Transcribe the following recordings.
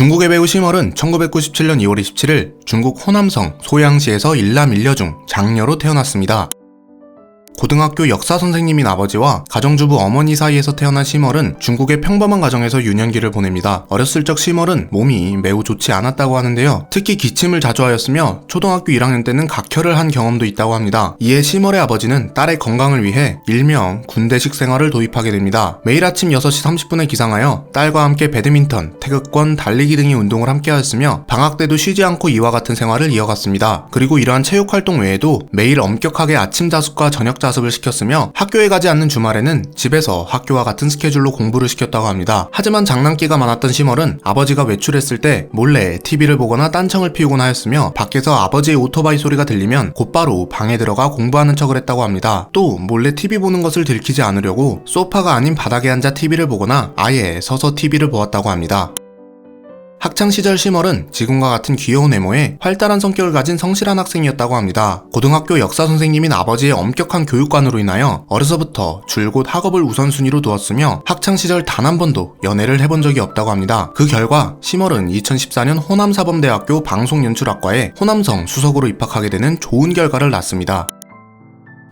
중국의 배우 시멀은 1997년 2월 27일 중국 호남성 소양시에서 일남 일녀 중 장녀로 태어났습니다. 고등학교 역사 선생님인 아버지와 가정주부 어머니 사이에서 태어난 시멀은 중국의 평범한 가정에서 유년기를 보냅니다. 어렸을 적 시멀은 몸이 매우 좋지 않았다고 하는데요. 특히 기침을 자주 하였으며 초등학교 1학년 때는 각혈을 한 경험도 있다고 합니다. 이에 시멀의 아버지는 딸의 건강을 위해 일명 군대식 생활을 도입하게 됩니다. 매일 아침 6시 30분에 기상하여 딸과 함께 배드민턴, 태극권, 달리기 등의 운동을 함께 하였으며 방학 때도 쉬지 않고 이와 같은 생활을 이어갔습니다. 그리고 이러한 체육활동 외에도 매일 엄격하게 아침 자습과 저녁 자습을 시켰으며 학교에 가지 않는 주말에는 집에서 학교와 같은 스케줄로 공부를 시켰다고 합니다. 하지만 장난기가 많았던 시멀은 아버지가 외출했을 때 몰래 TV를 보거나 딴청을 피우거나 하였으며 밖에서 아버지의 오토바이 소리가 들리면 곧바로 방에 들어가 공부하는 척을 했다고 합니다. 또 몰래 TV 보는 것을 들키지 않으려고 소파가 아닌 바닥에 앉아 TV를 보거나 아예 서서 TV를 보았다고 합니다. 학창시절 시멀은 지금과 같은 귀여운 외모에 활달한 성격을 가진 성실한 학생이었다고 합니다. 고등학교 역사 선생님인 아버지의 엄격한 교육관으로 인하여 어려서부터 줄곧 학업을 우선순위로 두었으며 학창시절 단 한 번도 연애를 해본 적이 없다고 합니다. 그 결과 시멀은 2014년 호남사범대학교 방송연출학과에 호남성 수석으로 입학하게 되는 좋은 결과를 낳습니다.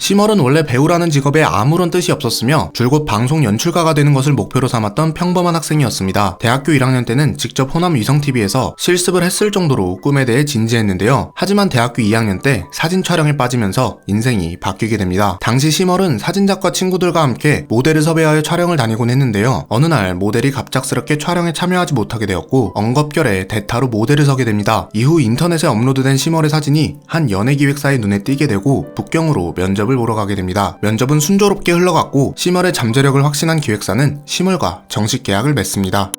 시멀은 원래 배우라는 직업에 아무런 뜻이 없었으며 줄곧 방송 연출가가 되는 것을 목표로 삼았던 평범한 학생이었습니다. 대학교 1학년 때는 직접 호남 위성TV에서 실습을 했을 정도로 꿈에 대해 진지했는데요. 하지만 대학교 2학년 때 사진 촬영에 빠지면서 인생이 바뀌게 됩니다. 당시 시멀은 사진작가 친구들과 함께 모델을 섭외하여 촬영을 다니곤 했는데요. 어느 날 모델이 갑작스럽게 촬영에 참여하지 못하게 되었고 엉겁결에 대타로 모델을 서게 됩니다. 이후 인터넷에 업로드된 시멀의 사진이 한 연예기획사의 눈에 띄게 되고 북경으로 면접을 보러 가게 됩니다. 면접은 순조롭게 흘러갔고 시멀의 잠재력을 확신한 기획사는 시멀과 정식 계약을 맺습니다.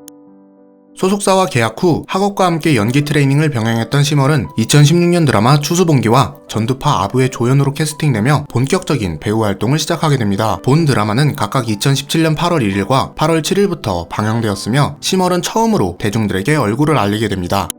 소속사와 계약 후 학업과 함께 연기 트레이닝을 병행했던 시멀은 2016년 드라마 추수봉기와 전두파 아부의 조연으로 캐스팅되며 본격적인 배우 활동을 시작하게 됩니다. 본 드라마는 각각 2017년 8월 1일과 8월 7일부터 방영되었으며 시멀은 처음으로 대중들에게 얼굴을 알리게 됩니다.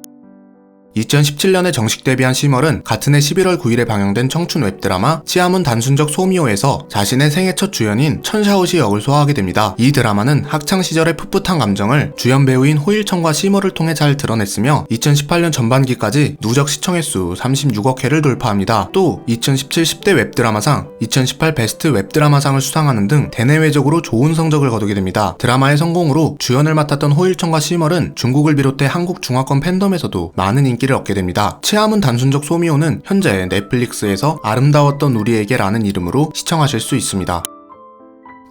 2017년에 정식 데뷔한 시멀은 같은 해 11월 9일에 방영된 청춘 웹드라마 치아문 단순적 소미오에서 자신의 생애 첫 주연인 천샤오시 역을 소화하게 됩니다. 이 드라마는 학창시절의 풋풋한 감정을 주연 배우인 호일청과 시멀을 통해 잘 드러냈으며 2018년 전반기까지 누적 시청횟수 36억 회를 돌파합니다. 또 2017 10대 웹드라마상, 2018 베스트 웹드라마상을 수상하는 등 대내외적으로 좋은 성적을 거두게 됩니다. 드라마의 성공으로 주연을 맡았던 호일청과 시멀은 중국을 비롯해 한국 중화권 팬덤에서도 많은 인기를 얻게 됩니다. 치아문 단순적 소미오는 현재 넷플릭스에서 아름다웠던 우리에게라는 이름으로 시청하실 수 있습니다.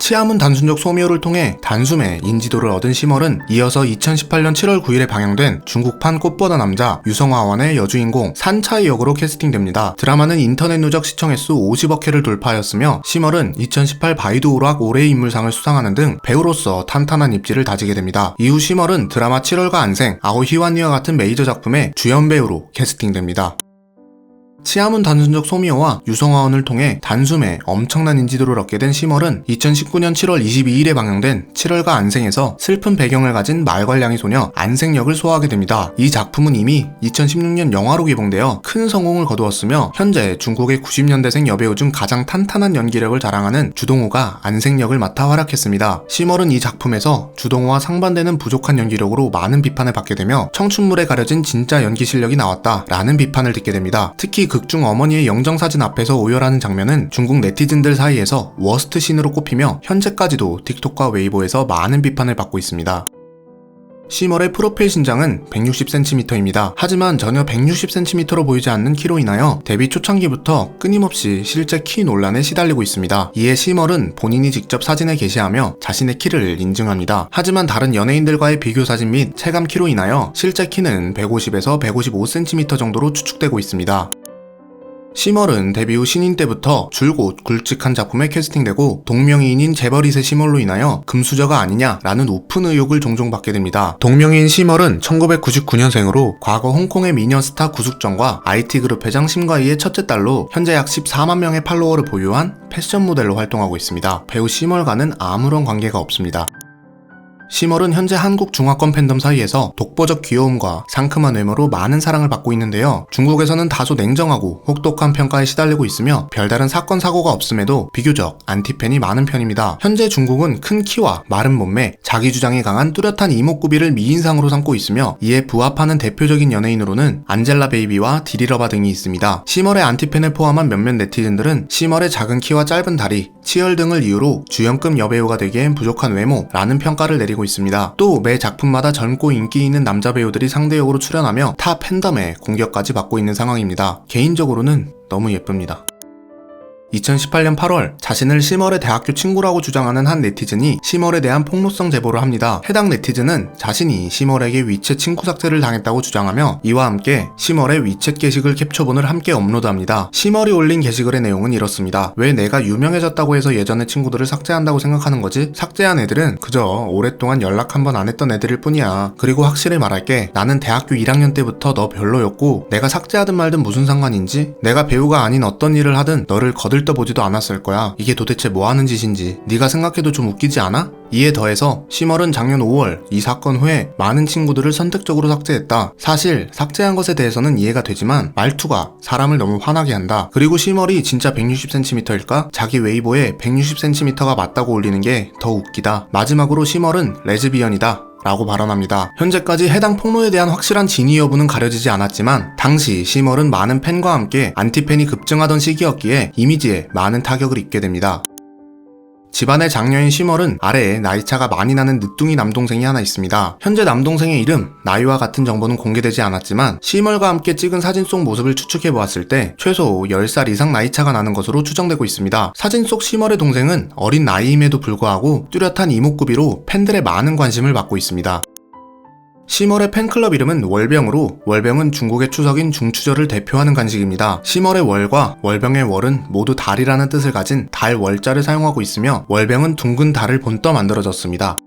치아문 단순적 소미오를 통해 단숨에 인지도를 얻은 시멀은 이어서 2018년 7월 9일에 방영된 중국판 꽃보다 남자 유성화원의 여주인공 산차이 역으로 캐스팅됩니다. 드라마는 인터넷 누적 시청횟수 50억 회를 돌파하였으며 시멀은 2018 바이두 오락 올해의 인물상을 수상하는 등 배우로서 탄탄한 입지를 다지게 됩니다. 이후 시멀은 드라마 7월과 안생, 아오히완이와 같은 메이저 작품에 주연 배우로 캐스팅됩니다. 치아문 단순적 소미오와 유성화원을 통해 단숨에 엄청난 인지도를 얻게 된 시멀은 2019년 7월 22일에 방영된 7월과 안생에서 슬픈 배경을 가진 말괄량이 소녀 안생 역을 소화하게 됩니다. 이 작품은 이미 2016년 영화로 개봉되어 큰 성공을 거두었으며 현재 중국의 90년대생 여배우 중 가장 탄탄한 연기력을 자랑하는 주동호가 안생 역을 맡아 활약했습니다. 시멀은 이 작품에서 주동호와 상반되는 부족한 연기력으로 많은 비판을 받게 되며 청춘물에 가려진 진짜 연기 실력이 나왔다 라는 비판을 듣게 됩니다. 특히 극중 어머니의 영정사진 앞에서 오열하는 장면은 중국 네티즌들 사이에서 워스트 씬으로 꼽히며 현재까지도 틱톡과 웨이보에서 많은 비판을 받고 있습니다. 시멀의 프로필 신장은 160cm입니다. 하지만 전혀 160cm로 보이지 않는 키로 인하여 데뷔 초창기부터 끊임없이 실제 키 논란에 시달리고 있습니다. 이에 시멀은 본인이 직접 사진에 게시하며 자신의 키를 인증합니다. 하지만 다른 연예인들과의 비교 사진 및 체감 키로 인하여 실제 키는 150에서 155cm 정도로 추측되고 있습니다. 시멀은 데뷔 후 신인 때부터 줄곧 굵직한 작품에 캐스팅되고 동명이인인 재벌2세 시멀로 인하여 금수저가 아니냐라는 오픈 의혹을 종종 받게 됩니다. 동명이인 시멀은 1999년생으로 과거 홍콩의 미녀 스타 구숙정과 IT그룹 회장 심과이의 첫째 딸로 현재 약 14만 명의 팔로워를 보유한 패션 모델로 활동하고 있습니다. 배우 시멀과는 아무런 관계가 없습니다. 시멀은 현재 한국 중화권 팬덤 사이에서 독보적 귀여움과 상큼한 외모로 많은 사랑을 받고 있는데요. 중국에서는 다소 냉정하고 혹독한 평가에 시달리고 있으며 별다른 사건 사고가 없음에도 비교적 안티팬이 많은 편입니다. 현재 중국은 큰 키와 마른 몸매, 자기 주장이 강한 뚜렷한 이목구비를 미인상으로 삼고 있으며 이에 부합하는 대표적인 연예인으로는 안젤라 베이비와 디리러바 등이 있습니다. 시멀의 안티팬을 포함한 몇몇 네티즌들은 시멀의 작은 키와 짧은 다리, 치열 등을 이유로 주연급 여배우가 되기엔 부족한 외모라는 평가를 내리고 있습니다. 또 매 작품마다 젊고 인기 있는 남자 배우들이 상대 역으로 출연하며 타 팬덤의 공격까지 받고 있는 상황입니다. 개인적으로는 너무 예쁩니다. 2018년 8월 자신을 시멀의 대학교 친구라고 주장하는 한 네티즌이 시멀에 대한 폭로성 제보를 합니다. 해당 네티즌은 자신이 시멀에게 위챗 친구 삭제를 당했다고 주장하며 이와 함께 시멀의 위챗 게시글 캡처본을 함께 업로드합니다. 시멀이 올린 게시글의 내용은 이렇습니다. 왜 내가 유명해졌다고 해서 예전의 친구들을 삭제한다고 생각하는 거지? 삭제한 애들은 그저 오랫동안 연락 한번 안 했던 애들일 뿐이야. 그리고 확실히 말할게. 나는 대학교 1학년 때부터 너 별로였고 내가 삭제하든 말든 무슨 상관인지? 내가 배우가 아닌 어떤 일을 하든 너를 거들떠보지도 않았을 거야. 이게 도대체 뭐 하는 짓인지 네가 생각해도 좀 웃기지 않아? 이에 더해서 시멀은 작년 5월 이 사건 후에 많은 친구들을 선택적으로 삭제했다. 사실 삭제한 것에 대해서는 이해가 되지만 말투가 사람을 너무 화나게 한다. 그리고 시멀이 진짜 160cm일까? 자기 웨이보에 160cm가 맞다고 올리는 게 더 웃기다. 마지막으로 시멀은 레즈비언이다 라고 발언합니다. 현재까지 해당 폭로에 대한 확실한 진위 여부는 가려지지 않았지만 당시 시멀은 많은 팬과 함께 안티팬이 급증하던 시기였기에 이미지에 많은 타격을 입게 됩니다. 집안의 장녀인 시멀은 아래에 나이차가 많이 나는 늦둥이 남동생이 하나 있습니다. 현재 남동생의 이름, 나이와 같은 정보는 공개되지 않았지만 시멀과 함께 찍은 사진 속 모습을 추측해보았을 때 최소 10살 이상 나이차가 나는 것으로 추정되고 있습니다. 사진 속 시멀의 동생은 어린 나이임에도 불구하고 뚜렷한 이목구비로 팬들의 많은 관심을 받고 있습니다. 시멀의 팬클럽 이름은 월병으로 월병은 중국의 추석인 중추절을 대표하는 간식입니다. 시멀의 월과 월병의 월은 모두 달이라는 뜻을 가진 달 월자를 사용하고 있으며 월병은 둥근 달을 본떠 만들어졌습니다.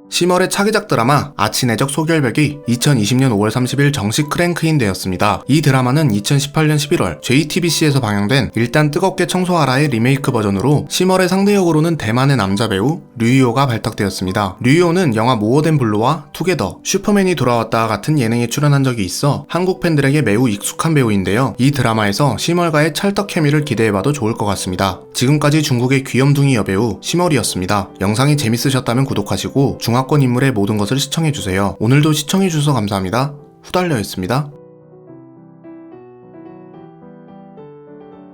시멀의 차기작 드라마 아치네적 소결벽이 2020년 5월 30일 정식 크랭크인 되었습니다. 이 드라마는 2018년 11월 JTBC에서 방영된 일단 뜨겁게 청소하라의 리메이크 버전으로 시멀의 상대 역으로는 대만의 남자 배우 류이호가 발탁되었습니다. 류이호는 영화 모어된 블루와 투게더, 슈퍼맨이 돌아왔다와 같은 예능에 출연한 적이 있어 한국 팬들에게 매우 익숙한 배우인데요. 이 드라마에서 시멀과의 찰떡 케미를 기대해봐도 좋을 것 같습니다. 지금까지 중국의 귀염둥이 여배우 시멀이었습니다. 영상이 재밌으셨다면 구독하시고 중화권 인물의 모든 것을 시청해주세요. 오늘도 시청해주셔서 감사합니다. 후달려였습니다.